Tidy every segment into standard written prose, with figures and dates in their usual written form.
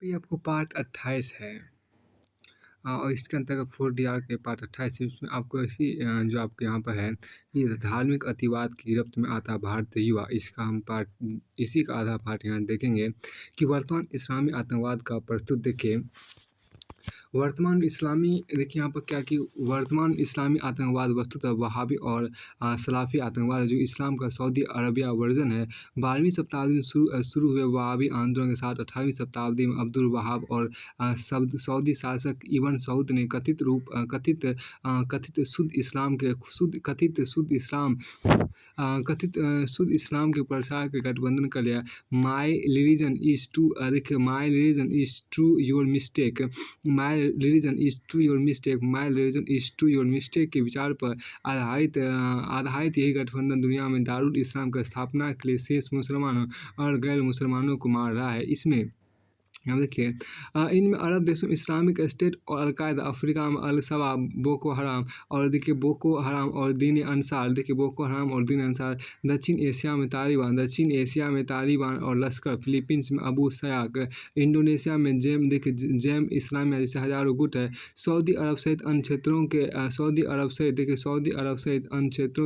ये आपको पार्ट 28 है। और इसके अंतर्गत 4 के पार्ट 28 है, इसमें आपको जो आपके यहाँ पर है कि धार्मिक अतिवाद की गिरफ्त में आता भारतीय युवा, इसका हम पार्ट इसी का आधा पार्ट यहाँ देखेंगे कि वर्तमान इस्लामी आतंकवाद का प्रस्तुत देखिए। वर्तमान इस्लामी देखिए यहाँ पर क्या कि वर्तमान इस्लामी आतंकवाद वस्तुतः वहाबी और सलाफी आतंकवाद है, जो इस्लाम का सऊदी अरबिया वर्जन है। 12वीं शताब्दी में शुरू हुए वहाबी आंदोलन के साथ 18वीं शताब्दी में अब्दुल वहाब और सऊदी शासक इब्न सऊद ने कथित शुद्ध इस्लाम के शुद्ध इस्लाम के प्रसार के गठबंधन कर लिया। माई रिलीजन इज टू देखिए, my religion is to your mistake, my religion is to your mistake, my religion is to your mistake के विचार पर आधारित यही गठबंधन दुनिया में दारुल इस्लाम की स्थापना के लिए शेष मुसलमानों और गैर मुसलमानों को मार रहा है। इसमें अब देखिए, इनमें अरब देशों में इस्लामिक स्टेट और अलकायदा, अफ्रीका में अल शबाब, बोको हराम और देखिए बोको हराम और दीन अंसार, देखिए बोको हराम और दीन अंसार, दक्षिण एशिया में तालिबान और लश्कर, फिलीपींस में अबू सयाक, इंडोनेशिया में जेम इस्लामिया जैसे हजारों गुट है। सऊदी अरब सहित अन्य क्षेत्रों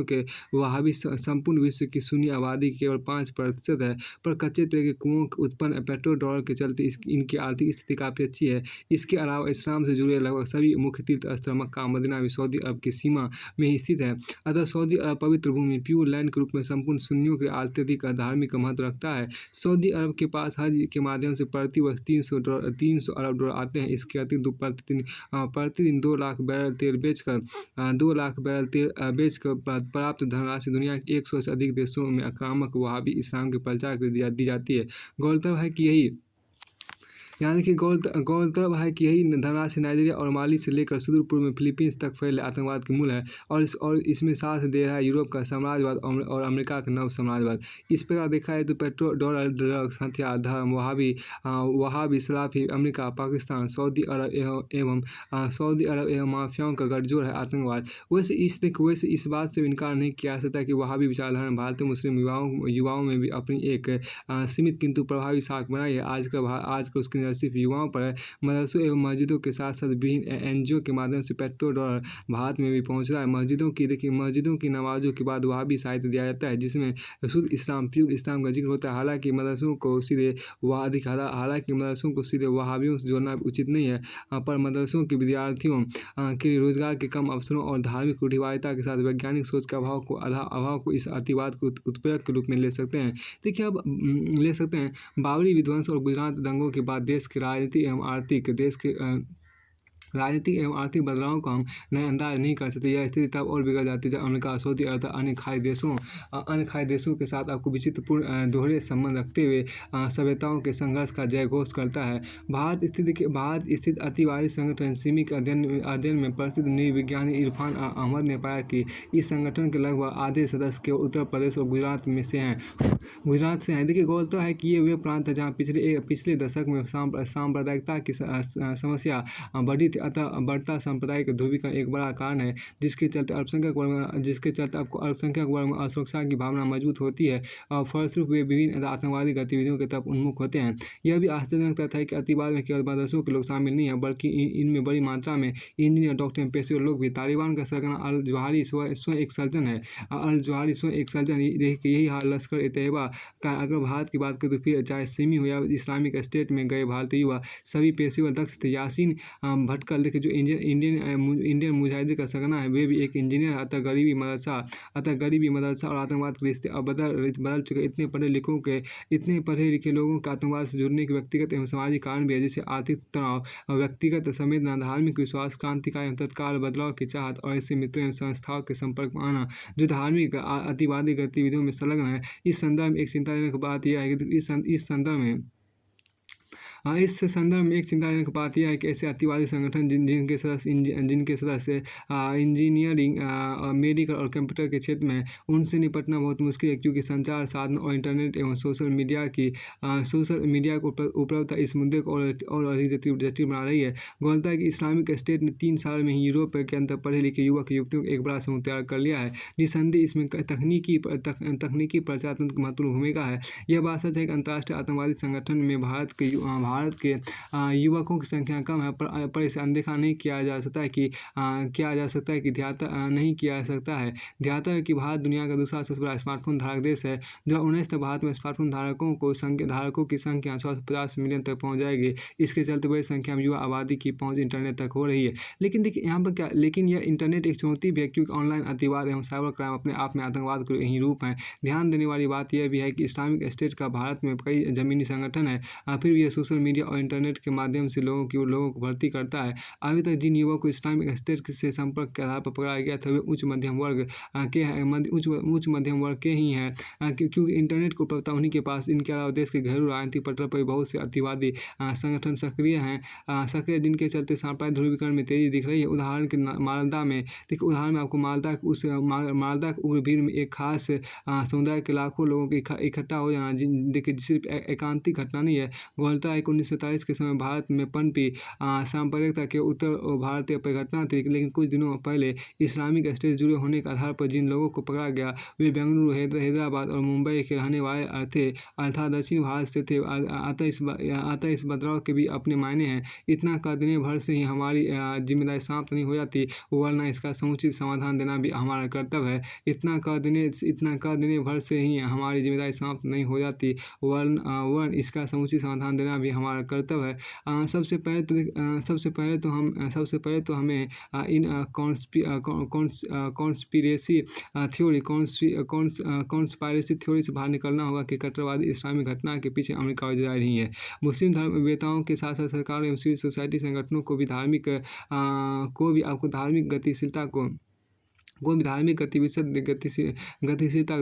के वहाबी संपूर्ण विश्व की सुन्नी आबादी की केवल 5% है, पर कच्चे तेल के कुओं के उत्पन्न पेट्रोल डॉलर के चलते इनकी आर्थिक स्थिति काफ़ी अच्छी है। इसके अलावा इस्लाम से जुड़े लगभग सभी मुख्य तीर्थ स्थल मक्का मदीना भी सऊदी अरब की सीमा में ही स्थित है। अतः सऊदी अरब पवित्र भूमि प्योर लैंड के रूप में संपूर्ण सुन्नियों के अत्यधिक धार्मिक महत्व रखता है। सऊदी अरब के पास हज के माध्यम से प्रति वर्ष 300 अरब डॉलर आते हैं। इसके अतिरिक्त प्रतिदिन 2 लाख बैरल तेल बेचकर प्राप्त धनराशि दुनिया के 100 से अधिक देशों में आक्रामक वहाबी इस्लाम के प्रचार के लिए दी जाती है। गौरतलब है कि यही धनराशि नाइजीरिया और माली से लेकर सुदूर पूर्व में फिलीपींस तक फैले आतंकवाद के मूल है, और इसमें साथ दे रहा है यूरोप का साम्राज्यवाद और अमेरिका का नव साम्राज्यवाद। इस प्रकार देखा है तो पेट्रोल, डॉलर, ड्रग्स, हथियार, धर्म, वहाबी सलाफी, अमेरिका, पाकिस्तान, सऊदी अरब एवं माफियाओं का गठजोड़ है आतंकवाद। वैसे इस बात से इनकार नहीं किया जा सकता कि वहाबी विचारधारा ने भारतीय मुस्लिम युवाओं में भी अपनी एक सीमित किंतु प्रभावी साख बनाई है। आज का उसकी नज़र सिर्फ युवाओं पर है। मदरसों एवं मस्जिदों के साथ साथ विभिन्न एनजीओ के माध्यम से पेट्रोल डॉलर भारत में भी पहुंच रहा है। मस्जिदों की नमाजों के बाद वहाबी साहित्य दिया जाता है, जिसमें शुद्ध इस्लाम, प्योर इस्लाम का जिक्र होता है। हालांकि मदरसों को सीधे वहाबियों से जोड़ना उचित नहीं है, पर मदरसों के विद्यार्थियों के लिए रोजगार के कम अवसरों और धार्मिक रूढ़िवादिता के साथ वैज्ञानिक सोच के अभाव को इस अतिवाद को उत्प्रेरक के रूप में ले सकते हैं। देखिए, अब ले सकते हैं बाबरी विध्वंस और गुजरात दंगों के बाद देश के राजनीतिक एवं आर्थिक बदलावों को हम नज़रअंदाज नहीं कर सकते। यह स्थिति तब और बिगड़ जाती है जब अमेरिका, सऊदी अरब, अन्य खाड़ी देशों के साथ आपको विचित्रपूर्ण दोहरे संबंध रखते हुए सभ्यताओं के संघर्ष का जयघोष करता है। भारत स्थित अतिवादी संगठन सिमी के अध्ययन में प्रसिद्ध नृविज्ञानी इरफान अहमद ने पाया कि इस संगठन के लगभग आधे सदस्य केवल उत्तर प्रदेश और गुजरात से हैं। देखिए, गौरतलब है कि ये वे प्रांत है जहाँ पिछले दशक में सांप्रदायिकता की समस्या बढ़ी थी। अतः बढ़ता सांप्रदायिक ध्रुवीकरण एक बड़ा कारण है, जिसके चलते आपको अल्पसंख्यक वर्ग में असुरक्षा की भावना मजबूत होती है और फलस्वरूप वे विभिन्न आतंकवादी गतिविधियों की तरफ उन्मुख होते हैं। यह भी आश्चर्यजनक तथ्य है कि अतिवाद में केवल मदरसों के लोग शामिल नहीं हैं, बल्कि इनमें बड़ी मात्रा में इंजीनियर, डॉक्टर, पेशेवर लोग भी। तालिबान का सरगना अल जवाहिरी स्वयं एक सर्जन है। यही हाल लश्कर ए तैयबा का। अगर भारत की बात करें तो फिर चाहे सिमी हो या इस्लामिक स्टेट में गए भारतीय युवा, सभी पेशेवर दक्ष थे। यासीन भटकल, देखिए, जो इंडियन मुजाहिदीन का सरगना है, वे भी एक इंजीनियर है। अतः गरीबी, मदरसा और आतंकवाद के रिश्ते अब बदल चुके। इतने पढ़े लिखे लोगों का आतंकवाद से जुड़ने के व्यक्तिगत एवं सामाजिक कारण भी है, जैसे आर्थिक तनाव, व्यक्तिगत संवेदना, धार्मिक विश्वास, क्रांतिकारी एवं तत्काल बदलाव की चाहत और ऐसे मित्रों एवं संस्थाओं के संपर्क में आना जो धार्मिक अतिवादी गतिविधियों में संलग्न है। इस संदर्भ में एक चिंताजनक बात यह है कि इस संदर्भ में एक चिंताजनक बात यह है कि ऐसे अतिवादी संगठन जिनके सदस्य इंजीनियरिंग, मेडिकल और कंप्यूटर के क्षेत्र में, उनसे निपटना बहुत मुश्किल है, क्योंकि संचार साधन और इंटरनेट एवं सोशल मीडिया की उपलब्धता इस मुद्दे को और अधिक जटिल बना रही है। गौरतलब है कि इस्लामिक स्टेट ने 3 साल में ही यूरोप के अंदर पढ़े लिखे युवक युवतियों का एक बड़ा समूह तैयार कर लिया है। निस्संदेह इसमें तकनीकी प्रचार तंत्र की महत्वपूर्ण भूमिका है। यह बात सच है कि अंतर्राष्ट्रीय आतंकवादी संगठन में भारत भारत के युवकों की संख्या कम है, पर इसे अनदेखा नहीं किया जा सकता है कि नहीं किया जा सकता है। ध्यातव्य है कि भारत दुनिया का दूसरा सबसे बड़ा स्मार्टफोन धारक देश है। 2019 तक भारत में स्मार्टफोन धारकों की संख्या 150 मिलियन तक पहुँच जाएगी। इसके चलते बड़ी संख्या में युवा आबादी की पहुँच इंटरनेट तक हो रही है। लेकिन देखिए यहाँ पर क्या, लेकिन यह इंटरनेट एक चुनौती भी है, क्योंकि ऑनलाइन अतिवाद एवं साइबर क्राइम अपने आप में आतंकवाद के ही रूप हैं। ध्यान देने वाली बात यह भी है कि इस्लामिक स्टेट का भारत में कई ज़मीनी संगठन है, फिर भी यह सोशल मीडिया और इंटरनेट के माध्यम से लोगों को भर्ती करता है। अभी तक जिन युवकों को इस्लामिक स्टेट से संपर्क के आधार पर पकड़ाया गया था वे उच्च मध्यम वर्ग के ही हैं, क्योंकि इंटरनेट को प्रभुत्व उन्हीं के पास। इनके अलावा देश के घरेलू राजनीतिक पटल पर बहुत से अतिवादी संगठन सक्रिय हैं, जिनके चलते सांप्रदायिक ध्रुवीकरण में तेजी दिख रही है। उदाहरण के मालदा में देखिए, उदाहरण में आपको मालदा के उग्र भीड़ में एक खास समुदाय के लाखों लोगों के इकट्ठा हो जाना, देखिए सिर्फ एकांतिक घटना नहीं है। गौरतलब है कि 1947 के समय भारत में पनपी सांप्रदायिकता के उत्तर भारतीय परिघटना थी, लेकिन कुछ दिनों पहले इस्लामिक स्टेट जुड़े होने के आधार पर जिन लोगों को पकड़ा गया वे बेंगलुरु, हैदराबाद और मुंबई के रहने वाले थे, अर्थात दक्षिण भारत से थे। अतः इस बदलाव के भी अपने मायने हैं। इतना कर देने भर से ही हमारी जिम्मेदारी समाप्त नहीं हो जाती, वरना इसका समुचित समाधान देना भी हमारा कर्तव्य है। इतना कर देने भर से ही हमारी जिम्मेदारी समाप्त नहीं हो जाती, वरना इसका समुचित समाधान देना भी हमारा कर्तव्य है। सबसे पहले तो हमें इन कॉन्स्पिरेसी थ्योरी से बाहर निकलना होगा कि कट्टरवादी इस्लामी घटना के पीछे अमेरिका और इजराइल ही है। मुस्लिम धर्मवेताओं के साथ साथ सरकार एवं सिविल सोसाइटी संगठनों को भी धार्मिक गतिशीलता को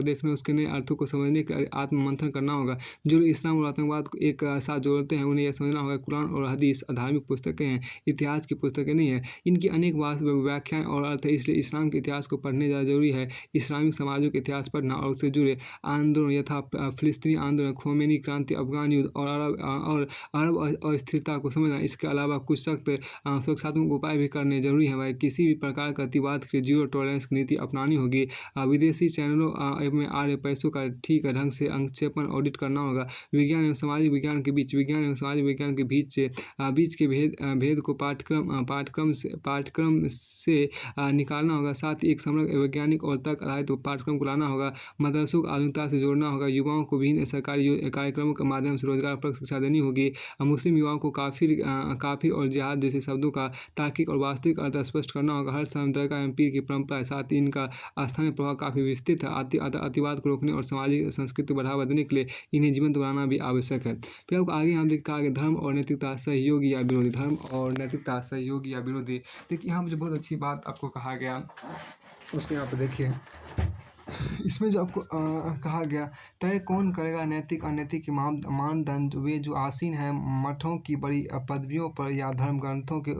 देखने, उसके नए अर्थों को समझने के आत्ममंथन करना होगा। जो इस्लाम और आतंकवाद को एक साथ जोड़ते हैं उन्हें यह समझना होगा, कुरान और हदीस धार्मिक पुस्तकें हैं, इतिहास की पुस्तकें नहीं है। इनकी अनेक व्याख्याएं और अर्थ है, इसलिए इस्लाम के इतिहास को पढ़ने ज़्यादा जरूरी है। इस्लामिक समाजों के इतिहास पढ़ना और उससे जुड़े आंदोलन यथा फिलिस्तीनी आंदोलन, खोमेनी क्रांति, अफगान युद्ध और अरब अस्थिरता को समझना। इसके अलावा कुछ सख्त सुरक्षात्मक उपाय भी करने जरूरी है। भाई किसी भी प्रकार का अतिवाद के जीरो टॉलरेंस नीति अपनानी होगी। विदेशी चैनलों में आ रहे पैसों का ठीक ढंग से अंक्षेपण ऑडिट करना होगा। विज्ञान एवं सामाजिक विज्ञान के बीच के भेद को पाठ्यक्रम से निकालना होगा। साथ ही एक समग्र वैज्ञानिक और तर्क आधारित पाठ्यक्रम को लाना होगा। मदरसों को आधुनिकता से जोड़ना होगा। युवाओं को विभिन्न सरकारी कार्यक्रमों के माध्यम से रोजगारपरक शिक्षा देनी होगी। मुस्लिम युवाओं को काफिर और जिहाद जैसे शब्दों का तार्किक और वास्तविक अर्थ स्पष्ट करना होगा। हर दरगाह एवं पीर की परंपरा है, साथ ही इनका स्थानीय प्रभाव काफ़ी विस्तृत है। अतिवाद को रोकने और सामाजिक संस्कृति को बढ़ावा देने के लिए इन्हें जीवंत बनाना भी आवश्यक है। फिर आपको आगे हम देखा कि धर्म और नैतिकता सहयोगी या विरोधी। धर्म और नैतिकता सहयोगी या विरोधी। देखिए यहाँ मुझे बहुत अच्छी बात आपको कहा गया, उसके यहाँ पर देखिए इसमें जो आपको कहा गया, तय कौन करेगा नैतिक अनैतिक के मानदंड, वे जो आसीन हैं मठों की बड़ी पदवियों पर या धर्म ग्रंथों के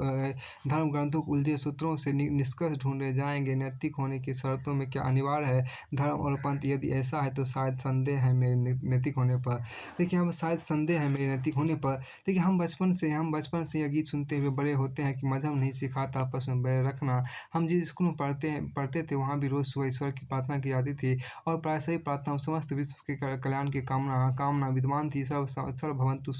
उलझे सूत्रों से निष्कर्ष ढूंढे जाएंगे। नैतिक होने की शर्तों में क्या अनिवार्य है धर्म और पंथ? यदि ऐसा है तो शायद संदेह है मेरे नैतिक होने पर। देखिए हम शायद संदेह है मेरे नैतिक होने पर। देखिए हम बचपन से यह गीत सुनते हुए बड़े होते हैं कि मजहब नहीं सिखाता आपस में बैर रखना। हम जिस स्कूल में पढ़ते थे वहाँ भी रोज़ सुबह ईश्वर की प्रार्थना की जाती थी और प्राय सभी प्रार्थनाओं समस्त विश्व के कल्याण की कामना विद्यमान थी। सर्वभवन्तु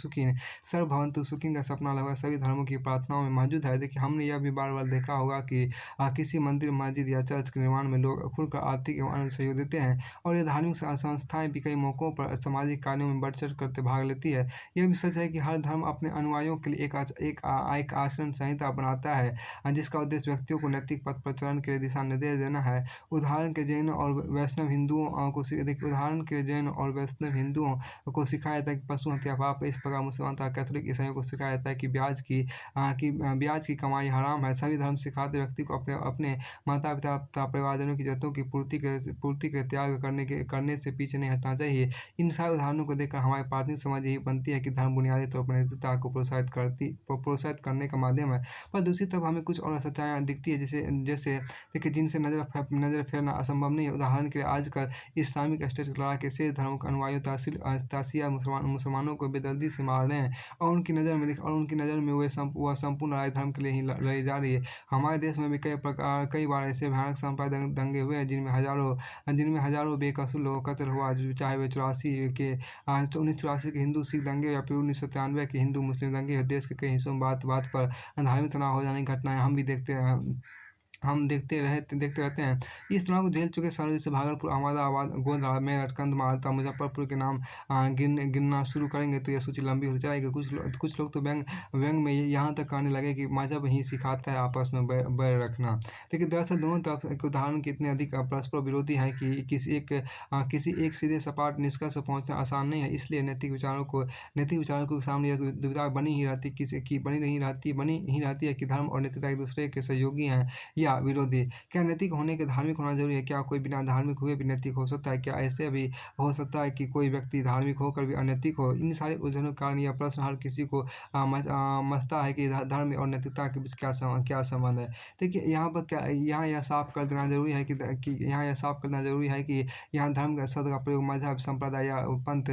सुखिन का सपना लगभग सभी धर्मों की प्रार्थनाओं में मौजूद है। देखिए हमने यह भी बार बार देखा होगा कि किसी मंदिर, मस्जिद या चर्च के निर्माण में लोग खुलकर आर्थिक एवं अन्य सहयोग देते हैं और ये धार्मिक संस्थाएं भी कई मौक़ों पर सामाजिक कार्यों में बढ़ चढ़ करते भाग लेती है। यह भी सच है कि हर धर्म अपने अनुयायियों के लिए एक आचरण संहिता बनाता है, जिसका उद्देश्य व्यक्तियों को नैतिक पथ पर चलन के लिए दिशा निर्देश देना है। उदाहरण के जैन और वैष्णव हिंदुओं को सिखाया जाता है कि पशु हत्या पाप है। इस प्रकार मुसलमान तथा कैथोलिक ईसाइयों को सिखाया जाता है कि ब्याज की कमाई हराम है। सभी धर्म सिखाते व्यक्ति को अपने माता पिता तथा परिवारजनों की जरूरतों की पूर्ति के लिए त्याग करने से पीछे नहीं हटना चाहिए। इन सारे उदाहरणों को देखकर हमारी प्राथमिक समझ यही बनती है कि धर्म बुनियादी तौर पर नैतिकता को प्रोत्साहित करने का माध्यम है। पर दूसरी तरफ हमें कुछ और सच्चाइयाँ दिखती है जैसे देखिए जिनसे नजर फेरना असंभव नहीं है। उदाहरण के लिए आजकल इस्लामिक स्टेट के लड़ाके शेष धर्म के अनुयायियों ताशिया मुसलमानों को बेदर्दी से मार रहे हैं और उनकी नज़र में वह संपूर्ण लड़ाई धर्म के लिए ही लड़ी जा रही है। हमारे देश में भी कई बार ऐसे भयानक सांप्रदायिक दंगे हुए हैं जिनमें हज़ारों बेकसूर लोगों का कत्ल हुआ, चाहे वे 1984 के हिंदू सिख दंगे या फिर 1993 के हिंदू मुस्लिम दंगे। देश के कई हिस्सों में बात बात पर धार्मिक तनाव हो जाने की घटनाएं हम देखते रहते हैं। इस तनाव को झेल चुके शहरों जैसे भागलपुर, अहमदाबाद, गोंडा, मेरठ, कंधमाल, मुजफ्फरपुर के नाम गिनना शुरू करेंगे तो यह सूची लंबी हो जाएगी। कुछ लोग तो व्यंग में यहाँ तक कहने लगे कि मजहब ही सिखाता है आपस में बैर रखना। लेकिन दरअसल दोनों तरफ के उदाहरण कितने अधिक परस्पर विरोधी हैं कि किसी एक सीधे सपाट निष्कर्ष पर पहुँचना आसान नहीं है। इसलिए नैतिक विचारों के सामने यह दुविधा बनी ही रहती है कि धर्म और नैतिकता एक दूसरे के सहयोगी हैं या विरोधी। क्या नैतिक होने के धार्मिक होना जरूरी है? क्या कोई बिना धार्मिक हुए भी नैतिक हो सकता है? क्या ऐसे भी हो सकता है कि कोई व्यक्ति धार्मिक होकर भी अनैतिक हो? इन सारी उलझनों के कारण यह प्रश्न हर किसी को मथता है कि धर्म और नैतिकता के बीच क्या संबंध है। देखिए यहाँ पर यहाँ यह साफ कर देना जरूरी है कि यहाँ धर्म का शब्द का प्रयोग मजहब, संप्रदाय या पंथ,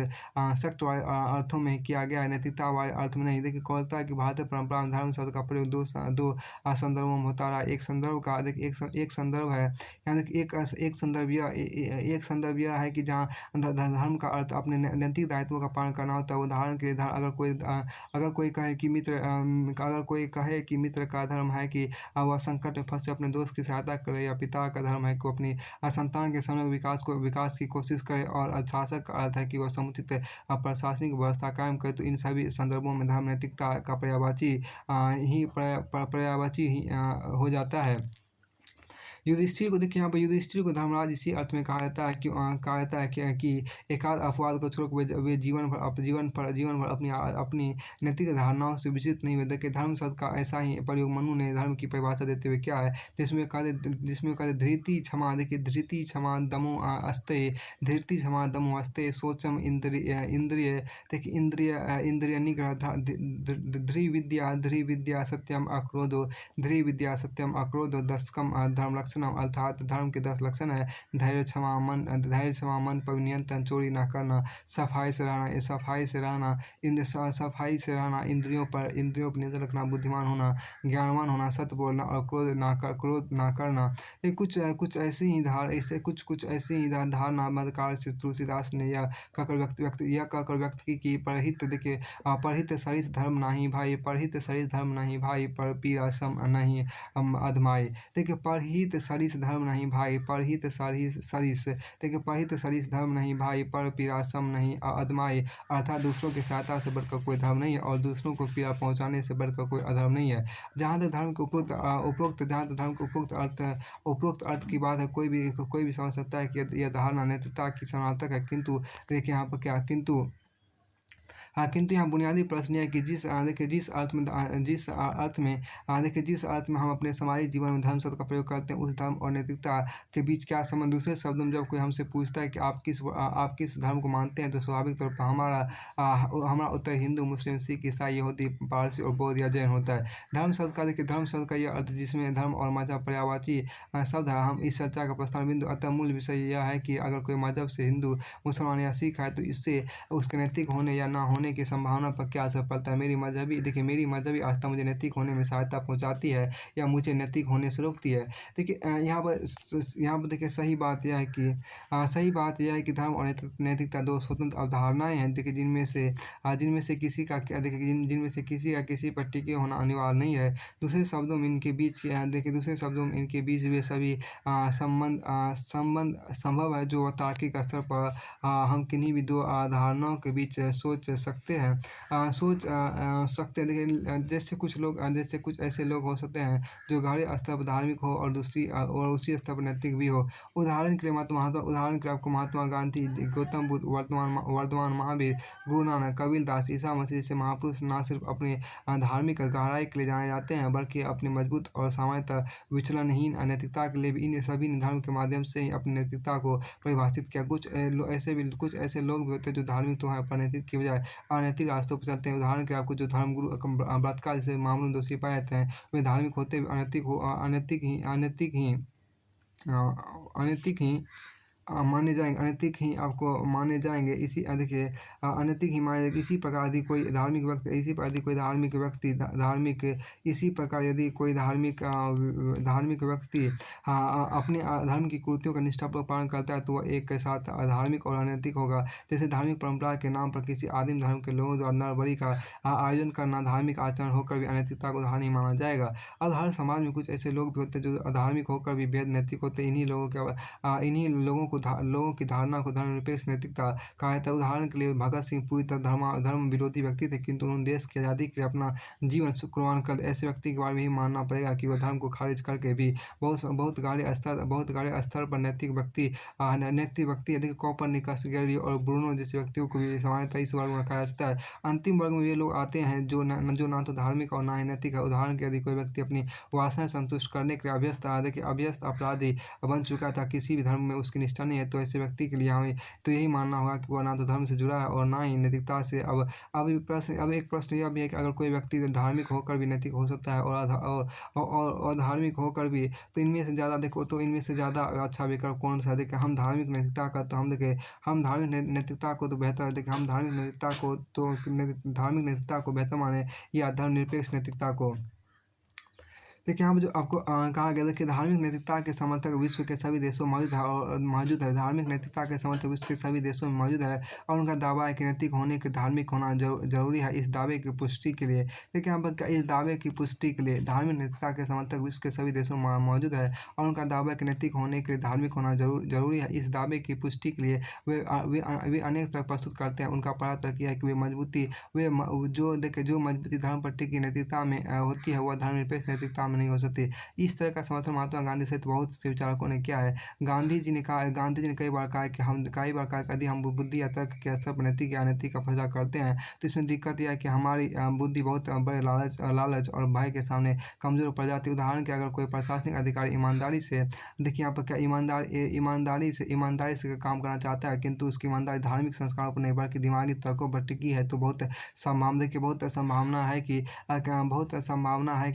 सेक्ट वाले अर्थों में किया गया है, नैतिकता वाले अर्थ में नहीं। देखिए कौलता है कि भारतीय परंपरा में धर्म शब्द का प्रयोग दो संदर्भों में होता रहा। एक संदर्भ है, यानी कि एक संदर्भ यह है कि जहाँ धर्म का अर्थ अपने नैतिक दायित्वों का पालन करना होता है। उदाहरण के लिए अगर कोई कहे कि मित्र का धर्म है कि वह संकट में फंसे अपने दोस्त की सहायता करे, या पिता का धर्म है कि अपनी संतान के समग्र विकास की कोशिश करे, और शासक का अर्थ है कि वह समुचित प्रशासनिक व्यवस्था कायम करे, तो इन सभी संदर्भों में धर्म नैतिकता का पर्यायवाची ही हो जाता है। युधिष्ठिर को देखिए, यहाँ पर युधिष्ठिर को धर्मराज इसी अर्थ में कहा जाता है कि एकाध अपवाद को छोड़कर वे जीवन भर अपनी नैतिक धारणाओं से विचलित नहीं हुए। देखिए धर्म शब्द का ऐसा ही प्रयोग मनु ने धर्म की परिभाषा देते हुए किया है, जिसमें कहते धृति क्षमा। देखिए धृति क्षमा दमो अस्ते शौचम इंद्रिय। देखिए इंद्रिय निग्रह, धृविद्या सत्यम अक्रोधो दशकम धर्म लक्षण, अर्थात धर्म के 10 लक्षण है। धैर्य क्षमा, मन पर नियंत्रण, चोरी न करना, सफाई से रहना, इंद्रियों पर नियंत्रण रखना, बुद्धिमान होना, ज्ञानवान होना, सत्य बोलना और क्रोध ना करना। ये कुछ ऐसे ही धारणा मध्यकाल से तुलसीदास ने यह कहकर व्यक्त की कि परहित सरिस धर्म नाही भाई, पर पीरा सम नहीं अधमाई। देखिए परहित सरिस धर्म नहीं भाई, परहित सरिस धर्म नहीं भाई, पर पीरा सम नहीं अधमाई। अर्थात दूसरों की सहायता से बढ़कर कोई धर्म नहीं है और दूसरों को पीड़ा पहुंचाने से बढ़कर कोई अधर्म नहीं है। जहाँ तक धर्म के उपरोक्त अर्थ की बात है, कोई भी समझ सकता है कि यह धारणा नैतिकता की समानार्थक है। किंतु देखिए यहाँ पर क्या किंतु यहाँ बुनियादी प्रश्न यह है कि जिस अर्थ में हम अपने सामाजिक जीवन में धर्म शब्द का प्रयोग करते हैं, उस धर्म और नैतिकता के बीच क्या संबंध। दूसरे शब्दों में जब कोई हमसे पूछता है कि आप किस धर्म को मानते हैं, तो स्वाभाविक तौर पर हमारा उत्तर हिंदू, मुस्लिम, सिख, ईसाई, यहूदी, पारसी और बौद्ध या जैन होता है। धर्म शब्द का यह अर्थ जिसमें धर्म और मजहब पर्यायवाची शब्द है। हम इस चर्चा का प्रस्थान बिंदु, अतः मूल विषय यह है कि अगर कोई मजहब से हिंदू, मुसलमान या सिख है, तो इससे उसके नैतिक होने या ना होने की संभावना पर क्या असर पड़ता है। मेरी मजहबी आस्था मुझे नैतिक होने में सहायता पहुंचाती है या मुझे नैतिक होने से रोकती है। देखिए यहाँ पर देखिए सही बात यह है कि धर्म और नैतिकता दो स्वतंत्र अवधारणाएं हैं। देखिए जिनमें से किसी का किसी पर टिके होना अनिवार्य नहीं है। दूसरे शब्दों में इनके बीच वे सभी संबंध संभव है जो तार्किक स्तर पर हम किन्हीं भी दो धारणाओं के बीच सोच सकते हैं। देखिए जैसे कुछ ऐसे लोग हो सकते हैं जो गहरे स्तर पर धार्मिक हो और उसी स्तर पर नैतिक भी हो। उदाहरण के लिए आपको महात्मा गांधी, गौतम बुद्ध, वर्धमान महावीर, गुरु नानक, कबीर दास, ईसा मसीह जैसे महापुरुष न सिर्फ अपने धार्मिक गहराई के लिए जाने जाते हैं, बल्कि अपनी मजबूत और सामान्यतः विचलनहीन नैतिकता के लिए भी इन सभी ने धर्म के माध्यम से ही अपनी नैतिकता को परिभाषित किया। कुछ ऐसे लोग भी होते हैं जो धार्मिक तो हैं पर नैतिक की बजाय अनैतिक रास्तों पर चलते हैं। उदाहरण के लिए आपको जो धर्मगुरु बलात्कार जैसे मामलों में दोषी पाए जाते हैं, वे धार्मिक होते हुए अनैतिक ही माने जाएँगे, अनैतिक ही आपको माने जाएँगे। देखिए अनैतिक ही माने जाएँगे। इसी प्रकार यदि कोई धार्मिक व्यक्ति इसी प्रकार यदि कोई धार्मिक व्यक्ति ध धार्मिक इसी प्रकार यदि कोई धार्मिक व्यक्ति अपने धर्म की कुरीतियों का निष्ठापूर्वक पालन करता है, तो वह एक के साथ अधार्मिक और अनैतिक होगा। जैसे धार्मिक परंपरा के नाम पर किसी आदिम धर्म के लोगों द्वारा नरबलि का आयोजन करना धार्मिक आचरण होकर भी अनैतिकता को उदाहरण नहीं माना जाएगा। अब हर समाज में कुछ ऐसे लोग भी होते हैं जो अधार्मिक होकर भी बेहद नैतिक होते हैं। इन्हीं लोगों की धारणा को धर्मनिरपेक्ष नैतिकता कहा जाता है। उदाहरण के लिए भगत सिंह पूरी तरह धर्म विरोधी व्यक्ति थे, किंतु उन्होंने देश की आज़ादी के लिए अपना जीवन कुर्बान कर दिया। ऐसे व्यक्ति के बारे में यही मानना पड़ेगा कि वह धर्म को खारिज करके भी बहुत गाढ़े स्तर पर नैतिक व्यक्ति यदि कोपरनिकस, गैलीलियो और ब्रूनो जैसे व्यक्तियों को भी सामान्यतः इस वर्ग में रखा जाता है। अंतिम वर्ग में वे लोग आते हैं जो ना तो धार्मिक और ना ही नैतिक है। उदाहरण के यदि कोई व्यक्ति अपनी वासनाएं संतुष्ट करने के लिए अभ्यस्त अपराधी बन चुका था, किसी भी धर्म में उसकी निष्ठा नहीं है, तो ऐसे व्यक्ति के लिए हमें तो यही मानना होगा कि वह ना तो धर्म से जुड़ा है और ना ही नैतिकता से। अब एक प्रश्न यह भी है कि अगर कोई व्यक्ति धार्मिक होकर भी नैतिक हो सकता है और अधार्मिक होकर भी, तो इनमें से ज़्यादा अच्छा विकल्प कौन सा है? देखिए हम धार्मिक नैतिकता का तो हम देखिए हम धार्मिक नैतिकता को तो बेहतर देखिए हम धार्मिक नैतिकता को बेहतर माने या धर्मनिरपेक्ष नैतिकता को। देखिए यहाँ पे जो आपको कहा गया था कि धार्मिक नैतिकता के समर्थक विश्व के सभी देशों में मौजूद है। धार्मिक नैतिकता के समर्थक विश्व के सभी देशों में मौजूद है और उनका दावा है कि नैतिक होने के धार्मिक होना जरूरी है। इस दावे की पुष्टि के लिए देखिए यहाँ पर इस दावे की पुष्टि के लिए धार्मिक नैतिकता के समर्थक विश्व के सभी देशों में मौजूद है और उनका दावा है कि नैतिक होने के लिए धार्मिक होना जरूरी है। इस दावे की पुष्टि के लिए वे अनेक तर्क प्रस्तुत करते हैं। उनका पहला तर्क यह है कि जो मजबूती धर्म पर टिकी नैतिकता में होती है, वह धर्मनिरपेक्ष नैतिकता में नहीं हो सकती। इस तरह का समर्थन महात्मा गांधी सहित बहुत से विचारकों ने किया है। गांधी जी ने कई बार कहा कि यदि हम बुद्धि या तर्क के स्तर पर नैतिक या अनैतिक का फैसला करते हैं, तो इसमें दिक्कत यह है कि हमारी बुद्धि बहुत बड़े लालच और भय के सामने कमजोर पड़ जाती है। उदाहरण के अगर कोई प्रशासनिक अधिकारी ईमानदारी से देखिए यहाँ पर क्या ईमानदारी से काम करना चाहता है, किंतु उसकी ईमानदारी धार्मिक संस्कारों पर नहीं बल्कि दिमागी तर्कों पर टिकी है, तो बहुत संभावना है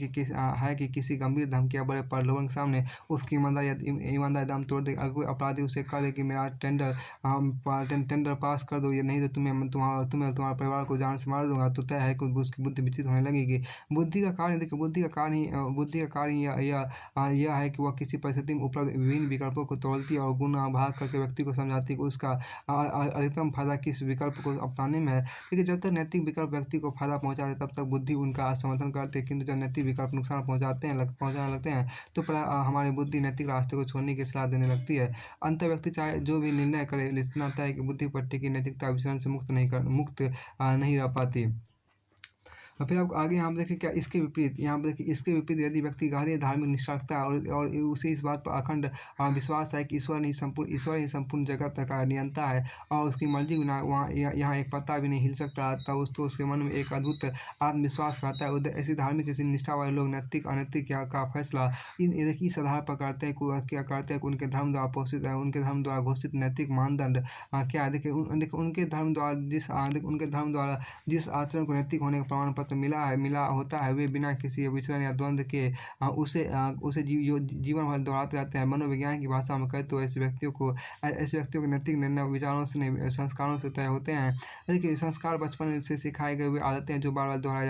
कि किसी गंभीर धमकी या बड़े प्रलोभन के सामने उसकी ईमानदारी दम तोड़ दे। अगर कोई अपराधी उसे कह दे कि मेरा टेंडर पास कर दो, ये नहीं तो तुम्हारे परिवार को जान से मार दूंगा, तो तय है कि उसकी बुद्धि विकसित होने लगेगी। बुद्धि का कार्य यह है कि वह किसी परिस्थिति में उपलब्ध विभिन्न विकल्पों को तोड़ती है और गुना भाग करके व्यक्ति को समझाती है कि उसका अधिकतम फायदा किस विकल्प को अपनाने में है। लेकिन जब तक नैतिक विकल्प व्यक्ति को फायदा पहुंचाते हैं, तब तक बुद्धि उनका समर्थन करती है, किंतु जब नैतिक विकल्प नुकसान पहुंचाने लगते हैं तो हमारी बुद्धि नैतिक रास्ते को छोड़ने की सलाह देने लगती है। अंत व्यक्ति चाहे जो भी निर्णय करे, इतना तय है कि बुद्धि पट्टी की नैतिकता विचलन से मुक्त नहीं रह पाती। और फिर आप आगे यहाँ पर देखिए क्या इसके विपरीत इसके विपरीत यदि व्यक्ति गहरी धार्मिक निष्ठा रखता है और उसे इस बात पर अखंड विश्वास है कि ईश्वर ही संपूर्ण जगत का नियंता है और उसकी मर्जी बिना यहाँ एक पत्ता भी नहीं हिल सकता, तब तो उसके मन में एक अद्भुत आत्मविश्वास रहता है। ऐसी निष्ठा वाले लोग नैतिक अनैतिक का फैसला इस आधार पर करते हैं कि उनके धर्म द्वारा घोषित नैतिक मानदंड क्या है। देखिए उनके धर्म द्वारा जिस आचरण को नैतिक होने का प्रमाण पत्र मिला होता है, वे बिना किसी विचलन या द्वंद्व के उसे जीवन भर दोहराते रहते हैं। मनोविज्ञान की भाषा में कहें तो ऐसे व्यक्तियों को नैतिक निर्णय विचारों से नहीं, संस्कारों से तय होते हैं। देखिए संस्कार बचपन से सिखाए गए हुए आदतें जो बार बार दोहराए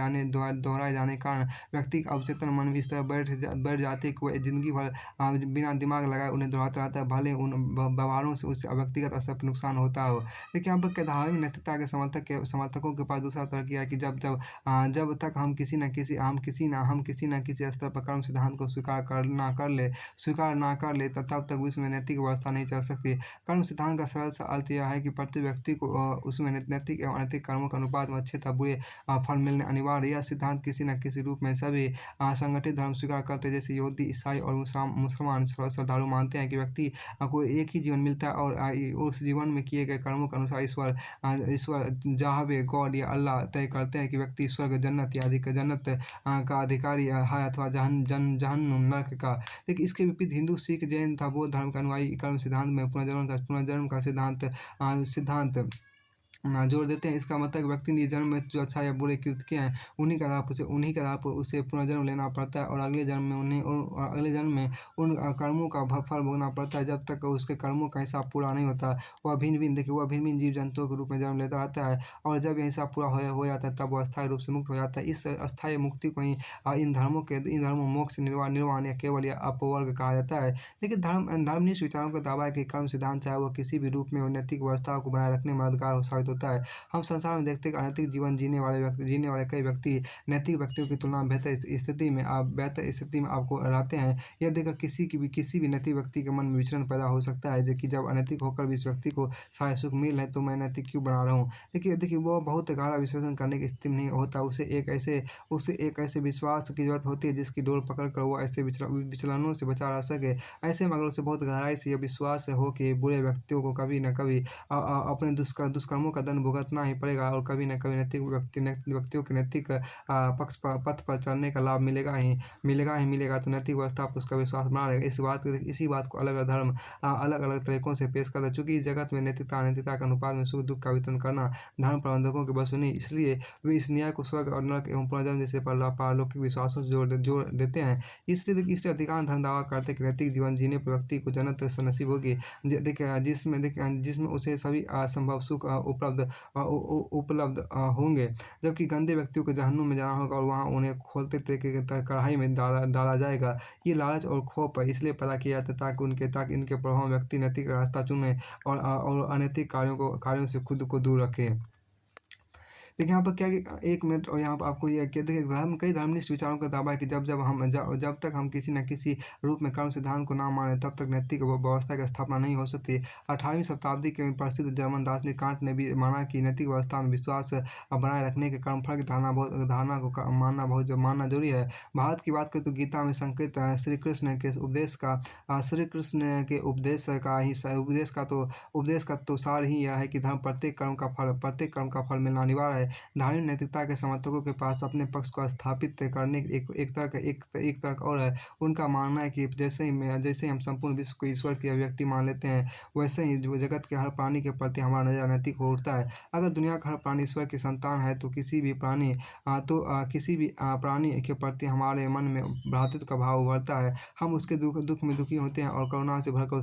जाने के कारण व्यक्ति के अवचेतन मन में इस तरह बैठ जाती है कि वह जिंदगी भर बिना दिमाग लगाए उन्हें दोहराता रहता है, भले उन व्यवहारों से उससे व्यक्तिगत स्तर पर नुकसान होता हो। देखिए यहाँ पर धार्मिक नैतिकता के समर्थकों के पास दूसरा तर्क किया है कि जब तक हम किसी न किसी स्तर पर कर्म सिद्धांत को स्वीकार ना कर ले तब तक विश्व में नैतिक व्यवस्था नहीं चल सकती। कर्म सिद्धांत का सरल सा अर्थ यह है कि प्रत्येक व्यक्ति को उसमें नैतिक एवं अनैतिक कर्मों के अनुपात में अच्छे तथा बुरे फल मिलने अनिवार्य। यह सिद्धांत किसी न किसी रूप में सभी संगठित धर्म स्वीकार करते हैं, जैसे यहूदी, ईसाई और मुसलमान श्रद्धालु मानते हैं कि व्यक्ति को एक ही जीवन मिलता है और उस जीवन में किए गए कर्मों के अनुसार ईश्वर जाहवे गॉड या अल्लाह तय करते हैं कि व्यक्ति स्वर्ग जन्नत का अधिकारी है अथवा जहन्नुम नरक का। देखिए इसके विपरीत हिंदू, सिख, जैन तथा बौद्ध धर्म के अनुयायी कर्म सिद्धांत में पुनर्जन्म का सिद्धांत जोड़ देते हैं। इसका मतलब व्यक्ति ने जन्म में जो अच्छा या बुरे कृत्य किए हैं उन्हीं के आधार पर उसे पुनर्जन्म लेना पड़ता है और अगले जन्म में अगले जन्म में उन कर्मों का फल भोगना पड़ता है। जब तक उसके कर्मों का हिसाब पूरा नहीं होता, वह भिन्न भिन्न जीव जंतुओं के रूप में जन्म लेता रहता है और जब यह हिसाब पूरा हो जाता है तब वह अस्थायी रूप से मुक्त हो जाता है। इस अस्थायी मुक्ति को ही इन धर्मों मोक्ष, निर्वाण या केवल या अपवर्ग कहा जाता है। देखिए, धर्मनिष्ठ विचारों का दावा है कि कर्म सिद्धांत चाहे वह किसी भी रूप में नैतिक व्यवस्था को बनाए रखने में मददगार साबित होता है। हम संसार में देखते हैं कि अनैतिक जीवन जीने वाले कई व्यक्ति नैतिक व्यक्तियों की तुलना में बेहतर स्थिति में आपको रहते हैं। यह देखकर किसी भी नैतिक व्यक्ति के मन में विचरण पैदा हो सकता है कि जब अनैतिक होकर भी इस व्यक्ति को सारे सुख मिल रहे तो मैं नैतिक क्यों बना रहा हूँ। देखिए वो बहुत गहरा विश्लेषण करने की स्थिति में नहीं होता। उसे एक ऐसे विश्वास की जरूरत होती है जिसकी डोर पकड़ कर वो ऐसे विचलनों से बचा रह सके। ऐसे में अगर उसे बहुत गहराई से यह विश्वास हो कि बुरे व्यक्तियों को कभी न कभी अपने दुष्कर्मों का दंड भुगतना ही पड़ेगा और कभी न कभी नैतिक व्यक्तियों के नैतिक पथ पर चलने का लाभ मिलेगा तो नैतिक व्यवस्था पर उसका विश्वास बना रहेगा। इसी बात को अलग अलग तरीकों से पेश करता है। चूंकि इस जगत में नैतिकता अनैतिकता के अनुपात में सुख दुख का वितरण करना धर्म प्रबंधकों के बस में नहीं, इसलिए वे इस न्याय को स्वर्ग और नरक एवं पुनर्जन्म जैसे पारलौकिक विश्वासों से जोड़ देते हैं। इसलिए अधिकांश धर्म दावा करते हैं कि नैतिक जीवन जीने पर व्यक्ति को जन्नत नसीब होगी, जिसमें उसे सभी असंभव सुख उपलब्ध होंगे, जबकि गंदे व्यक्तियों को जहन्नुम में जाना होगा और वहां उन्हें खोलते तरीके की कढ़ाई में डाला जाएगा। ये लालच और खौफ इसलिए पैदा किया जाता है ताकि इनके प्रभाव व्यक्ति नैतिक रास्ता चुने और अनैतिक कार्यों से खुद को दूर रखे। देखिए यहाँ पर क्या कि एक मिनट, और यहाँ पर आपको ये क्या देखिए, कई धर्मनिष्ठ विचारों का दावा है कि जब तक हम किसी न किसी रूप में कर्म सिद्धांत को ना माने तब तक नैतिक व्यवस्था की स्थापना नहीं हो सकती। 18वीं शताब्दी के प्रसिद्ध जर्मन दार्शनिक कांट ने भी माना कि नैतिक व्यवस्था में विश्वास बनाए रखने के कर्मफल की धारणा को मानना जरूरी है। भारत की बात करें तो गीता में संकेत श्री कृष्ण के उपदेश का तो सार ही यह है कि प्रत्येक कर्म का फल मिलना अनिवार्य है। धार्मिक नैतिकता के समर्थकों के पास अपने पक्ष को स्थापित करने एक तर्क और है। उनका मानना है कि जैसे ही हम संपूर्ण विश्व को ईश्वर की अभिव्यक्ति मान लेते हैं, वैसे ही जगत के हर प्राणी के प्रति हमारा नजर नैतिक हो उठता है। अगर दुनिया का हर प्राणी ईश्वर की संतान है तो किसी भी प्राणी के प्रति हमारे मन में भ्रातृत्व का भाव उभरता है। हम उसके दुख में दुखी होते हैं और करुणा से भरकर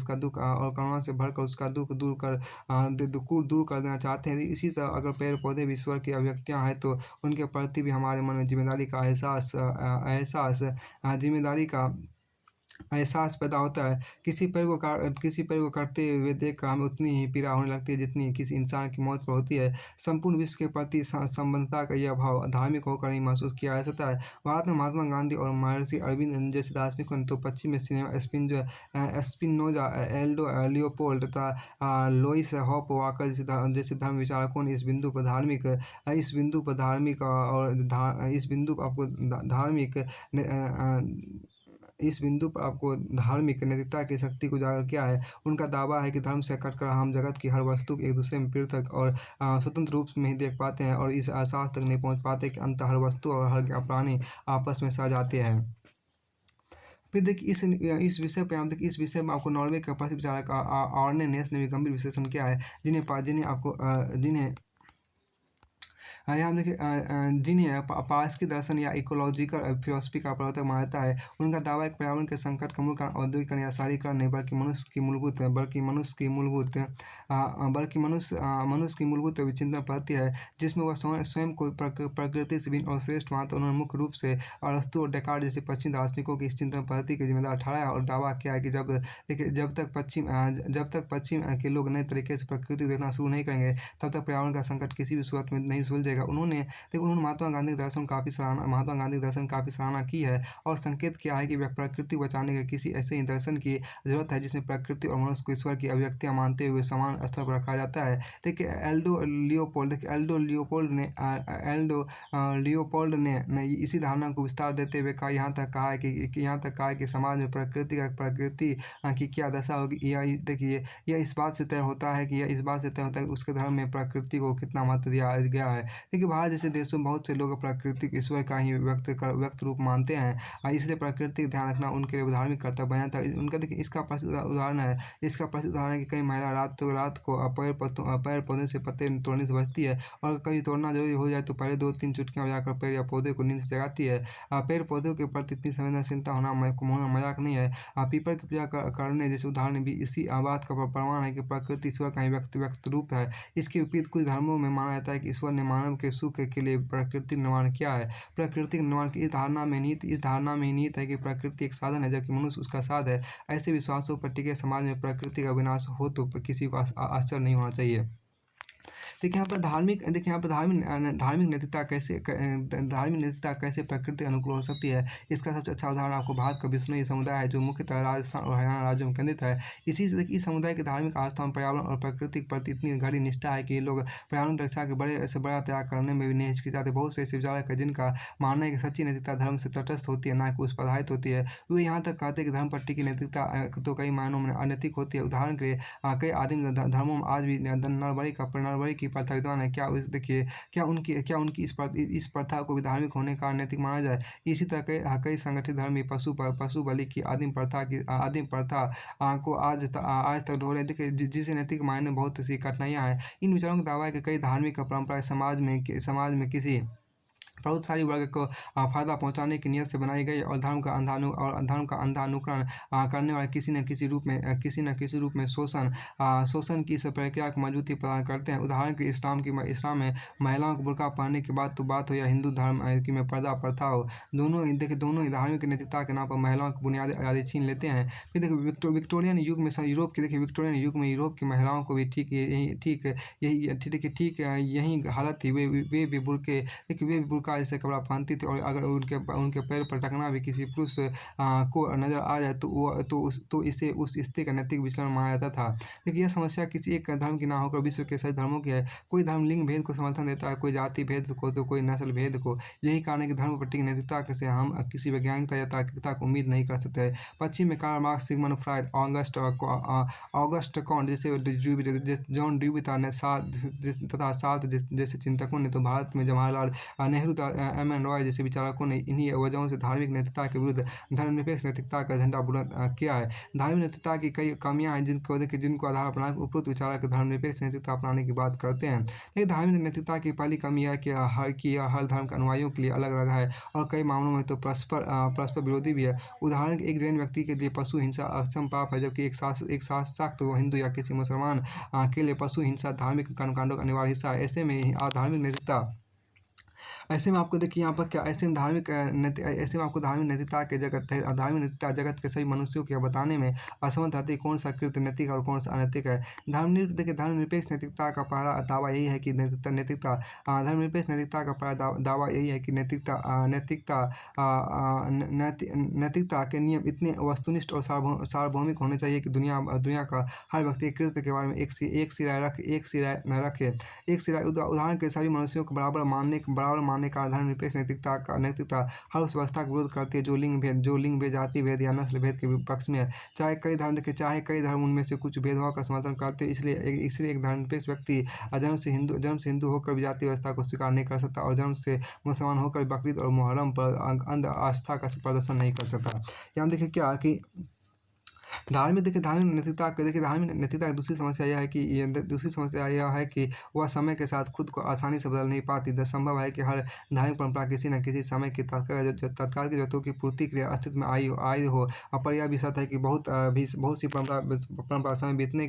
उसका दुख दूर कर देना चाहते हैं। इसी तरह अगर पेड़ पौधे भी ईश्वर की अभिव्यक्तियां हैं तो उनके प्रति भी हमारे मन में जिम्मेदारी का एहसास पैदा होता है। किसी पेड़ को काटते हुए देखकर हमें उतनी ही पीड़ा होने लगती है जितनी किसी इंसान की मौत पर होती है। संपूर्ण विश्व के प्रति संबंधता का यह भाव धार्मिक होकर ही महसूस किया जा सकता है। भारत में महात्मा गांधी और महर्षि अरविंद जैसे दार्शनिकों ने तो पश्चिम में स्पिनोजा, एल्डो लियोपोल्ड तथा लोइस हॉप वाकर जैसे धर्म विचारकों ने इस बिंदु पर आपको धार्मिक नैतिकता की शक्ति को उजागर किया है। उनका दावा है कि धर्म से कटकर हम जगत की हर वस्तु को एक दूसरे में पृथक और स्वतंत्र रूप में ही देख पाते हैं और इस एहसास तक नहीं पहुंच पाते कि अंततः हर वस्तु और हर प्राणी आपस में सह जाते हैं। फिर देखिए इस विषय पर इस विषय में आपको नॉर्वे के प्रसिद्ध विचारक आर्ने नेस ने भी गंभीर विश्लेषण किया है, यहाँ देखिए जिन्हें पारस्की दर्शन या इकोलॉजिकल फिलोसफी का प्रवर्तक माना जाता है। उनका दावा है कि पर्यावरण के संकट का मूल कारण औद्योगिकरण या शहरीकरण नहीं बल्कि मनुष्य की मूलभूत विचिंतन पद्धति है, जिसमें वह स्वयं को प्रकृति से भिन्न और श्रेष्ठ मानता। उन्होंने मुख्य रूप से अरस्तु और डेकार्ट जैसे पश्चिमी दार्शनिकों की इस चिंतन पद्धति के जिम्मेदार ठहराया और दावा किया है कि जब तक पश्चिम के लोग नए तरीके से प्रकृति देखना शुरू नहीं करेंगे तब तक पर्यावरण का संकट किसी भी सूरत में नहीं सुलझेगा। उन्होंने महात्मा गांधी दर्शन काफी सराहना की है और संकेत किया है कि प्रकृति बचाने के किसी ऐसे ही दर्शन की जरूरत है जिसमें प्रकृति और मनुष्य को ईश्वर की अभिव्यक्तियां मानते हुए समान स्तर पर रखा जाता है। देखिए एल्डो लियोपोल्ड ने इसी धारणा को विस्तार देते हुए यहाँ तक कहा है कि समाज में प्रकृति की क्या दशा होगी यह इस बात से तय होता है कि उसके धर्म में प्रकृति को कितना महत्व दिया गया है। देखिए भारत जैसे देशों में बहुत से लोग प्राकृतिक ईश्वर का ही व्यक्त रूप मानते हैं। इसलिए प्राकृतिक ध्यान रखना उनके लिए धार्मिक कर्तव्य बना था। उनका देखिए इसका प्रसिद्ध उदाहरण है, कि कई महिला रात को पेड़ पौधे से पत्ते तोड़ने से बचती है, और कभी तोड़ना जरूरी हो जाए तो पहले 2-3 चुटकियां बजाकर पेड़ या पौधे को नींद से जगाती है। पेड़ पौधों के प्रति इतनी संवेदनशीलता होना मजाक नहीं है। पीपल की पूजा करने जैसे उदाहरण भी इसी बात का प्रमाण है कि प्रकृति ईश्वर का ही व्यक्त रूप है। इसके विपरीत कुछ धर्मों में माना जाता है कि ईश्वर ने मानव के सुख के लिए प्राकृतिक निर्माण किया है। प्राकृतिक निर्माण की इस धारणा में ही निहित है कि प्रकृति एक साधन है जबकि मनुष्य उसका साध है। ऐसे विश्वासों पर टिके समाज में प्रकृति का विनाश हो तो किसी को आश्चर्य नहीं होना चाहिए। देखिए यहाँ पर धार्मिक नैतिकता कैसे प्रकृति अनुकूल हो सकती है। इसका सबसे अच्छा उदाहरण आपको भारत का बिश्नोई समुदाय है, जो मुख्यतः राजस्थान और हरियाणा राज्यों में केंद्रित है। इस समुदाय की धार्मिक आस्था में पर्यावरण और प्रकृति के प्रति इतनी गहरी निष्ठा है कि ये लोग पर्यावरण की रक्षा के बड़े से बड़ा त्याग करने में भी नहीं हिचकिचाते। बहुत से ऐसे विचारक हैं जिनका मानना है कि सच्ची नैतिकता धर्म से तटस्थ होती है, ना कि उस पर आधारित होती है। वे यहाँ तक कहते हैं कि धर्म पर टिकी नैतिकता तो कई मायनों में अनैतिक होती है। उदाहरण के लिए कई आदिम धर्मों में आज भी नरबली की प्रथा विद्यमान है। क्या उनकी इस प्रथा को भी धार्मिक होने का नैतिक माना जाए। इसी तरह कई संगठित धर्म भी पशु बलि की आदिम प्रथा को आज तक दोहरे। देखिए जिसे नैतिक मायने बहुत सी कठिनाइयाँ हैं। इन विचारों का दावा है कि कई धार्मिक परंपराएं समाज में किसी प्रभावशाली वर्ग को फायदा पहुंचाने की नियत से बनाई गई, और धर्म का अंधा अनुकरण करने वाले किसी न किसी रूप में शोषण की इस प्रक्रिया को मजबूती प्रदान करते हैं। उदाहरण के इस्लाम में महिलाओं को बुर्का पहनने की बात हो या हिंदू धर्म की में पर्दा प्रथा हो, दोनों ही धार्मिक नैतिकता के नाम पर महिलाओं की बुनियादी आज़ादी छीन लेते हैं। फिर देखिए विक्टोरियन युग में यूरोप की महिलाओं को भी ठीक यही हालत थी। वे भी बुर्का जैसे कपड़ा पहनती थी, और अगर उनके पैर पर टकना भी किसी पुरुष को नजर आ जाए तो इसे उस स्थिति का नैतिक विचलन माना जाता था। देखिए यह समस्या किसी एक धर्म की ना होकर विश्व के सभी धर्मों की है। कोई धर्म लिंग भेद को समर्थन देता है, कोई जाति भेद को तो कोई नस्ल भेद को। यही कारण है कि धर्म पर टिकी नैतिकता से हम किसी वैज्ञानिकता या तार्किकता को उम्मीद नहीं कर सकते। पश्चिम में Karl Marx, Sigmund Freud, August Comte John Dewey तथा सार्त्र जैसे चिंतकों ने तो भारत में जवाहरलाल नेहरू, एम.एन. रॉय जैसे विचारकों ने इन्हीं वजहों से धार्मिक नैतिकता के विरुद्ध धर्मनिरपेक्ष नैतिकता का झंडा बुलंद किया है। धार्मिक नैतिकता की कई कमियां हैं जिनको आधार बनाकर उपरोक्त विचारक धर्मनिरपेक्ष नैतिकता अपनाने की बात करते हैं। लेकिन धार्मिक नैतिकता की पहली कमी है कि हर धर्म के अनुयायियों के लिए अलग अलग है, और कई मामलों में तो परस्पर विरोधी भी है। उदाहरण एक जैन व्यक्ति के लिए पशु हिंसा अक्षम पाप है, जबकि एक शाक्त हिंदू या किसी मुसलमान के लिए पशु हिंसा धार्मिक कर्मकांडों का अनिवार्य हिस्सा है। ऐसे में आपको देखिए यहाँ पर क्या ऐसे में आपको धार्मिक नैतिकता जगत के सभी मनुष्यों के बताने में असमर्थ रहती है कौन सा कृत्य नैतिक और कौन सा अनैतिक है। धर्मनिरपेक्ष नैतिकता का पहला दावा यही है कि नैतिकता के नियम इतने वस्तुनिष्ठ और सार्वभौमिक होने चाहिए कि दुनिया का हर व्यक्ति कृत्य के बारे में एक सी राय न रखे। उदाहरण के सभी मनुष्यों को बराबर मानने का धर्मनिरपेक्ष नैतिकता हर उस व्यवस्था का विरोध करती है जो लिंग भेद, जाति भेद या नस्ल भेद के पक्ष में है। चाहे कई धर्म उनमें से कुछ भेदभाव का समर्थन करते हैं। इसलिए एक धर्मनिरपेक्ष व्यक्ति जन्म से हिंदू होकर भी जाति व्यवस्था को स्वीकार नहीं कर सकता, और जन्म से मुसलमान होकर बकरीद और मुहर्रम पर अंध आस्था का प्रदर्शन नहीं कर सकता। यहाँ देखिए क्या कि धार्मिक नैतिकता की दूसरी समस्या यह है कि वह समय के साथ खुद को आसानी से बदल नहीं पाती। संभव है कि हर धार्मिक परंपरा किसी न किसी समय की तत्काल की जरूरतों की पूर्ति के लिए अस्तित्व में आई हो, पर यह भी सत्य है कि बहुत सी परंपरा समय बीतने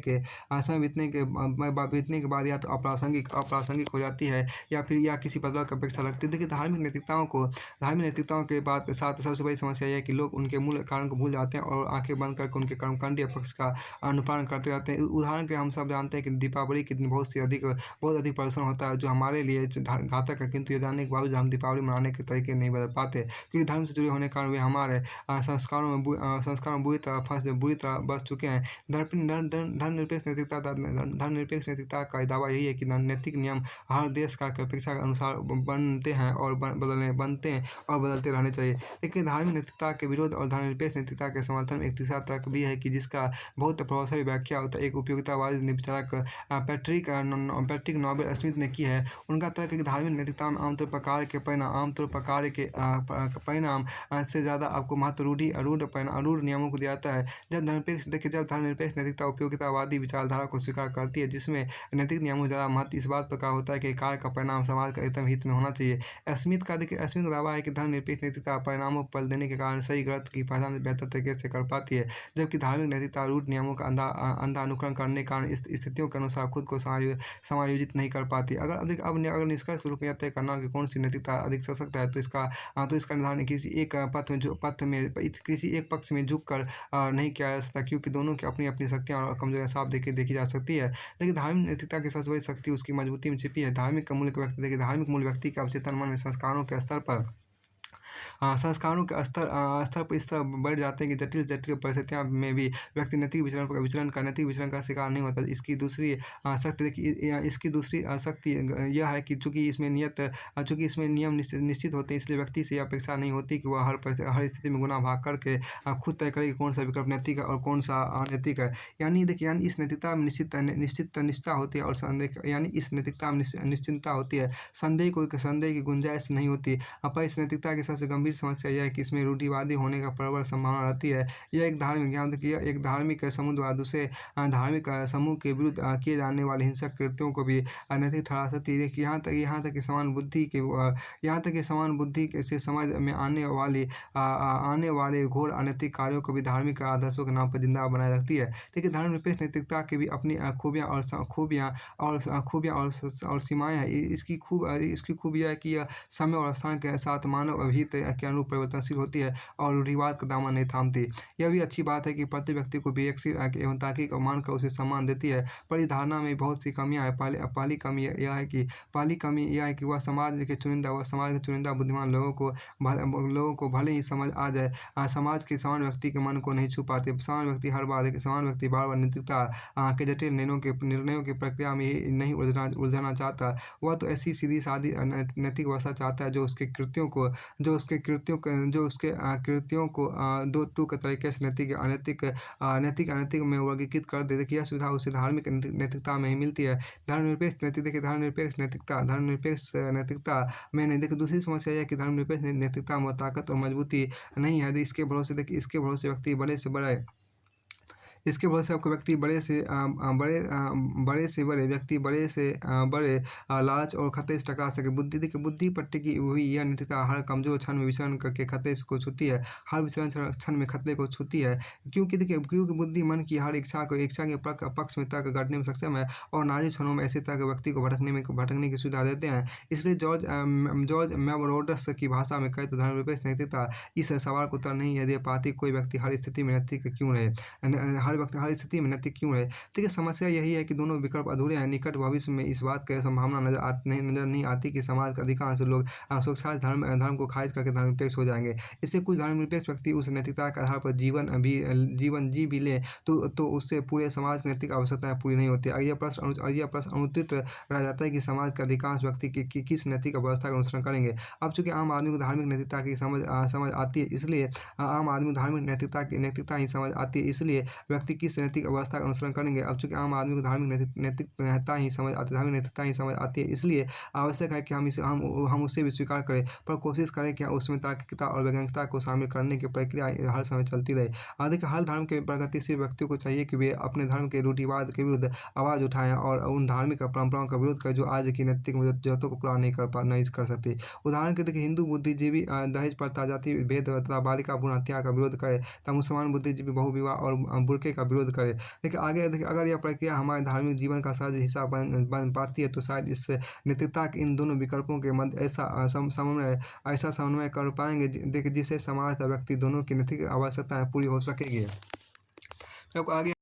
के बाद या तो अप्रासंगिक हो जाती है या किसी बदलाव की अपेक्षा लगती है। देखिए धार्मिक नैतिकताओं के साथ सबसे बड़ी समस्या यह है कि लोग उनके मूल कारण को भूल जाते हैं और आंखें बंद करके उनके कर्मकांडीय पक्ष का अनुपालन करते रहते हैं। उदाहरण के हम सब जानते हैं कि दीपावली के दिन बहुत अधिक प्रदूषण होता है, जो हमारे लिए घातक है, किंतु ये जानने के बावजूद हम दीपावली मनाने के तरीके नहीं बदल पाते, क्योंकि धर्म से जुड़े होने के कारण वे हमारे संस्कारों में बुरी तरह बस चुके हैं। धर्मनिरपेक्ष नैतिकता का दावा यही है कि नैतिक नियम हर देश का अपेक्षा के अनुसार बनते हैं और बदलते रहने चाहिए। लेकिन धार्मिक नैतिकता के विरोध और धर्मनिरपेक्ष नैतिकता के समर्थन में एक तीसरा तर्क भी है है कि जिसका बहुत प्रभावशाली व्याख्या होता है एक उपयोगितावादी विचारक पैट्रिक नॉबेल स्मिथ ने की है। उनका तर्क है कि धार्मिक नैतिकता में आमतौर पर कार्य के परिणाम से ज़्यादा आपको महत्व रूढ़ नियमों को दिया जाता है। जब धर्मनिरपेक्ष नैतिकता उपयोगितावादी विचारधारा को स्वीकार करती है, जिसमें नैतिक नियमों से ज़्यादा महत्व इस बात पर का होता है कि कार्य का परिणाम समाज का एकदम हित में होना चाहिए। स्मिथ का दावा है कि धर्मनिरपेक्ष नैतिकता परिणामों को बल देने के कारण सही गलत की पहचान बेहतर तरीके से कर पाती है, जबकि धार्मिक नैतिकता रूढ़ नियमों का अंधा अनुकरण करने के कारण इस स्थितियों के अनुसार खुद को समायोजित नहीं कर पाती। अगर निष्कर्ष के रूप में यह तय करना हो कि कौन सी नैतिकता अधिक सशक्त है, तो इसका निर्धारण किसी एक पक्ष में झुक कर नहीं किया जा सकता, क्योंकि दोनों की अपनी अपनी शक्तियाँ और कमजोरियाँ साफ देखी जा सकती है। देखिए, धार्मिक नैतिकता की सबसे बड़ी शक्ति उसकी मजबूती में छिपी है। धार्मिक मूल्य व्यक्ति के अवचेतन मन में संस्कारों के स्तर पर स्तर पर इस तरह बढ़ जाते हैं कि जटिल परिस्थितियों में भी व्यक्ति नैतिक विचरण का शिकार नहीं होता। इसकी दूसरी शक्ति यह है कि चूंकि इसमें नियम निश्चित होते हैं, इसलिए व्यक्ति से यह अपेक्षा नहीं होती कि वह हर स्थिति में गुना भाग करके खुद तय करे कि कौन सा विकल्प नैतिक है और कौन सा अनैतिक है। यानी इस नैतिकता में निश्चितता होती है और निश्चिंतता होती है। संदेह की गुंजाइश नहीं होती। पर इस नैतिकता की सबसे गंभीर समस्या यह है कि इसमें रूढ़िवादी होने का प्रबल संभावना रहती है। यह एक धार्मिक समूह द्वारा दूसरे धार्मिक समूह के विरुद्ध किए जाने वाले हिंसक कृत्यों को भी अनैतिक ठहरा सकती है। यहाँ तक कि समान बुद्धि से समाज में आने वाले घोर अनैतिक कार्यों को भी धार्मिक आदर्शों के नाम पर जिंदा बनाए रखती है। देखिए, धर्मनिरपेक्ष नैतिकता की भी अपनी खूबियाँ और सीमाएं हैं। इसकी खूबी है कि यह समय और स्थान के साथ मानव अभिहित के अनुरूप परिवर्तनशील होती है और रूढ़िवाद का दामन नहीं थामती। यह भी अच्छी बात है कि प्रति व्यक्ति को बेअक्सर एवं तार्किक मानकर उसे सम्मान देती है, पर इस धारणा में बहुत सी कमियां हैं। पहली कमी यह है कि वह समाज के चुनिंदा बुद्धिमान लोगों को भले ही समझ आ जाए, समाज के सामान्य व्यक्ति के मन को नहीं छू पाते। सामान्य व्यक्ति बार बार नैतिकता के जटिल निर्णयों की प्रक्रिया में ही नहीं उलझना चाहता। वह तो ऐसी सीधी सादी नैतिक व्यवस्था चाहता है जो उसके कृत्यों को दो टूक तरीके से नैतिक अनैतिक में वर्गीकृत कर दे। यह सुविधा उसे धार्मिक नैतिकता में ही मिलती है। धर्मनिरपेक्ष नैतिकता में नहीं। देखिए, दूसरी समस्या यह है कि धर्मनिरपेक्ष नैतिकता में ताकत और मजबूती नहीं है। इसके भरोसे व्यक्ति बड़े से बड़े लालच और खतरे से टकरा सके। बुद्धि पर टिकी हुई यह नैतिकता हर कमजोर क्षण में विचरण करके खतरे को छूती है। हर विचरण क्षण में खतरे को छूती है, क्योंकि बुद्धि मन की हर इच्छा के पक्ष में तर्क गढ़ने में सक्षम है और नाज़ुक क्षणों में ऐसे तर्क व्यक्ति को भटकने की सुविधा देते हैं। इसलिए जॉर्ज मेवरोडस की भाषा में कहे तो धर्मनिरपेक्ष नैतिकता इस सवाल को उत्तर नहीं दे पाती कोई व्यक्ति हर स्थिति में नैतिक क्यों रहे। देखिए, समस्या यही है कि दोनों विकल्प अधूरे हैं। निकट भविष्य में इस बात की संभावना नजर नहीं आती कि समाज के अधिकांश लोग स्वच्छाच धर्म को खारिज करके धर्मनिरपेक्ष हो जाएंगे। इससे कुछ धर्मनिरपेक्ष व्यक्ति उस नैतिकता के आधार पर जीवन जी भी ले तो उससे पूरे समाज की नैतिक आवश्यकताएं पूरी नहीं होती। यह प्रश्न अनुत्तरित रह जाता है कि समाज के अधिकांश व्यक्ति किस नैतिक व्यवस्था का अनुसरण करेंगे। अब चूंकि आम आदमी को धार्मिक नैतिकता की समझ आती है, इसलिए आम आदमी धार्मिक नैतिकता ही समझ आती है, इसलिए व्यक्ति किस नैतिक अवस्था का अनुसरण करेंगे। अब चूंकि आम आदमी को धार्मिक नैतिकता ही समझ आती है, इसलिए आवश्यक है कि हम उसे भी स्वीकार करें, पर कोशिश करें कि उसमें तार्किकता और वैज्ञानिकता को शामिल करने की प्रक्रिया हर समय चलती रहे। देखिए, हर धर्म के प्रगतिशील व्यक्तियों को चाहिए कि वे अपने धर्म के रूढ़िवाद के विरुद्ध आवाज उठाएं और उन धार्मिक परंपराओं का विरोध करें जो आज की नैतिक जरूरतों को पूरा नहीं कर सकती। उदाहरण के देखिए, हिंदू बुद्धिजीवी दहेज प्रथा, जाति भेद तथा बालिका भ्रूण हत्या का विरोध करे, तब मुसलमान बुद्धिजीवी बहुविवाह और बुर्के का विरोध करे। देखिए, अगर यह प्रक्रिया हमारे धार्मिक जीवन का सहज हिस्सा बन पाती है, तो शायद इस नैतिकता के इन दोनों विकल्पों के मध्य ऐसा समन्वय कर पाएंगे देखिए जिससे समाज तथा व्यक्ति दोनों की नैतिक आवश्यकताएं पूरी हो सकेगी। आपको आगे